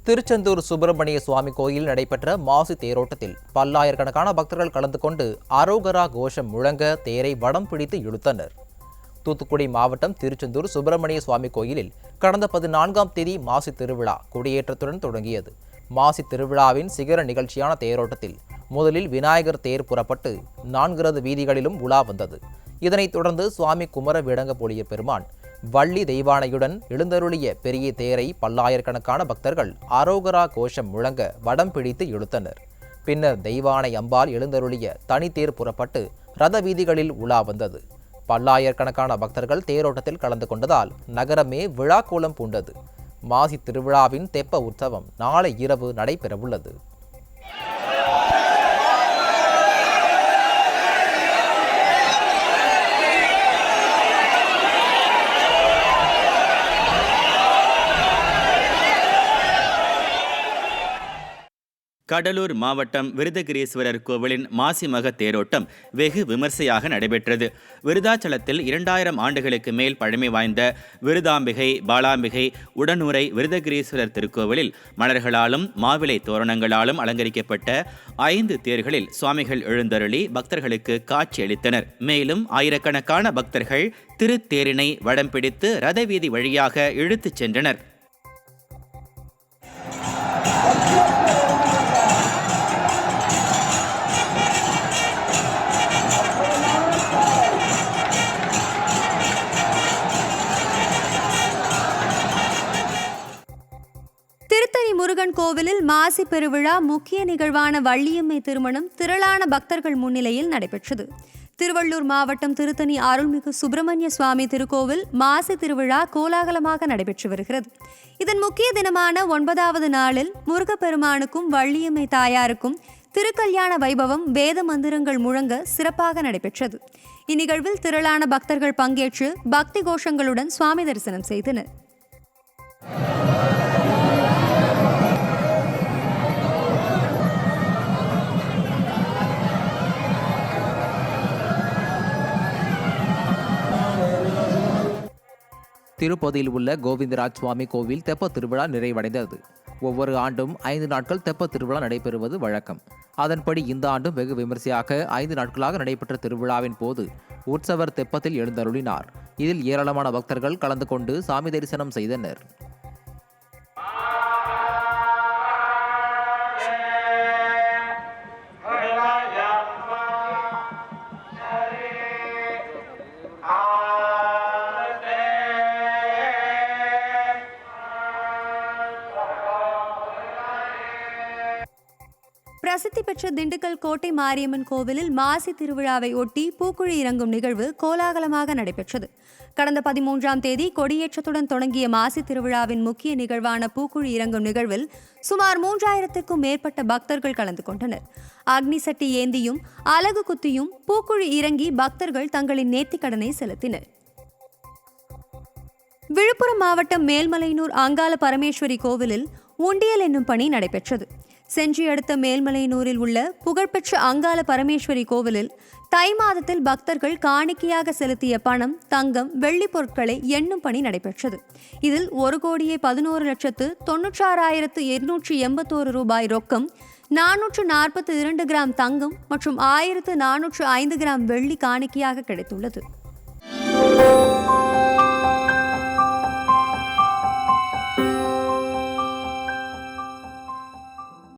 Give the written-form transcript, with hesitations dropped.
திருச்செந்தூர் சுப்பிரமணிய சுவாமி கோயில் நடைபெற்ற மாசி தேரோட்டத்தில் பல்லாயிரக்கணக்கான பக்தர்கள் கலந்து கொண்டு அரோகரா கோஷம் முழங்க தேரை வடம் பிடித்து இழுத்தனர். தூத்துக்குடி மாவட்டம் திருச்செந்தூர் சுப்பிரமணிய சுவாமி கோயிலில் கடந்த 14ஆம் தேதி மாசி திருவிழா கொடியேற்றத்துடன் தொடங்கியது. மாசி திருவிழாவின் சிகர நிகழ்ச்சியான தேரோட்டத்தில் முதலில் விநாயகர் தேர் புறப்பட்டு 4 வீதிகளிலும் உலா வந்தது. இதனைத் தொடர்ந்து சுவாமி குமர வேடங்கபொழிய பெருமான் வள்ளி தெய்வானையுடன் எழுந்தருளிய பெரிய தேரை பல்லாயிரக்கணக்கான பக்தர்கள் அரோகரா கோஷம் முழங்க வடம் பிடித்து இழுத்தனர். பின்னர் தெய்வானை அம்பாள் எழுந்தருளிய தனித்தேர் புறப்பட்டு ரத வீதிகளில் உலா வந்தது. பல்லாயிரக்கணக்கான பக்தர்கள் தேரோட்டத்தில் கலந்து கொண்டதால் நகரமே விழா கோலம் பூண்டது. மாசி திருவிழாவின் தெப்ப உற்சவம் நாளை இரவு நடைபெறவுள்ளது. கடலூர் மாவட்டம் விருதகிரீஸ்வரர் கோவிலின் மாசி மக தேரோட்டம் வெகு விமர்சையாக நடைபெற்றது. விருதாச்சலத்தில் 2000 ஆண்டுகளுக்கு மேல் பழமை வாய்ந்த விருதாம்பிகை, பாலாம்பிகை, உடனுரை விருதகிரீஸ்வரர் திருக்கோவிலில் மலர்களாலும் மாவிலை தோரணங்களாலும் அலங்கரிக்கப்பட்ட 5 தேர்களில் சுவாமிகள் எழுந்தருளி பக்தர்களுக்கு காட்சியளித்தனர். மேலும் ஆயிரக்கணக்கான பக்தர்கள் திருத்தேரினை வடம் பிடித்து ரத வீதி வழியாக இழுத்துச் சென்றனர். திருத்தணி முருகன் கோவிலில் மாசி பெருவிழா முக்கிய நிகழ்வான வள்ளியம்மை திருமணம் திரளான பக்தர்கள் முன்னிலையில் நடைபெற்றது. திருவள்ளூர் மாவட்டம் திருத்தணி அருள்மிகு சுப்பிரமணிய சுவாமி திருக்கோவில் மாசி திருவிழா கோலாகலமாக நடைபெற்று வருகிறது. இதன் முக்கிய தினமான 9வது நாளில் முருகப்பெருமானுக்கும் வள்ளியம்மை தாயாருக்கும் திருக்கல்யாண வைபவம் வேத மந்திரங்கள் முழங்க சிறப்பாக நடைபெற்றது. இந்நிகழ்வில் திரளான பக்தர்கள் பங்கேற்று பக்தி கோஷங்களுடன் சுவாமி தரிசனம் செய்தனர். திருப்பதியில் உள்ள கோவிந்தராஜ் சுவாமி கோவில் தெப்ப திருவிழா நிறைவடைந்தது. ஒவ்வொரு ஆண்டும் 5 நாட்கள் தெப்ப திருவிழா நடைபெறுவது வழக்கம். அதன்படி இந்த ஆண்டும் வெகு விமர்சையாக 5 நாட்களாக நடைபெற்ற திருவிழாவின் போது உற்சவர் தெப்பத்தில் எழுந்தருளினார். இதில் ஏராளமான பக்தர்கள் கலந்து கொண்டு சாமி தரிசனம் செய்தனர். பிரசித்தி பெற்ற திண்டுக்கல் கோட்டை மாரியம்மன் கோவிலில் மாசி திருவிழாவை ஒட்டி பூக்குழி இறங்கும் நிகழ்வு கோலாகலமாக நடைபெற்றது. கடந்த 13ஆம் தேதி கொடியேற்றத்துடன் தொடங்கிய மாசி திருவிழாவின் முக்கிய நிகழ்வான பூக்குழி இறங்கும் நிகழ்வில் சுமார் 3000க்கும் மேற்பட்ட பக்தர்கள் கலந்து கொண்டனர். அக்னி சட்டி ஏந்தியும் அலகு குத்தியும் பூக்குழி இறங்கி பக்தர்கள் தங்களின் நேர்த்திக்கடனை செலுத்தினர். விழுப்புரம் மாவட்டம் மேல்மலையனூர் அங்காள பரமேஸ்வரி கோவிலில் உண்டியல் என்னும் பணி நடைபெற்றது. செஞ்சி அடுத்த மேல்மலையனூரில் உள்ள புகழ்பெற்ற அங்காள பரமேஸ்வரி கோவிலில் தை மாதத்தில் பக்தர்கள் காணிக்கையாக செலுத்திய பணம், தங்கம், வெள்ளி பொருட்களை எண்ணும் பணி நடைபெற்றது. இதில் 1,96,96,881 ரூபாய் ரொக்கம், 442 கிராம் தங்கம் மற்றும் 1,405 கிராம் வெள்ளி காணிக்கையாக கிடைத்துள்ளது.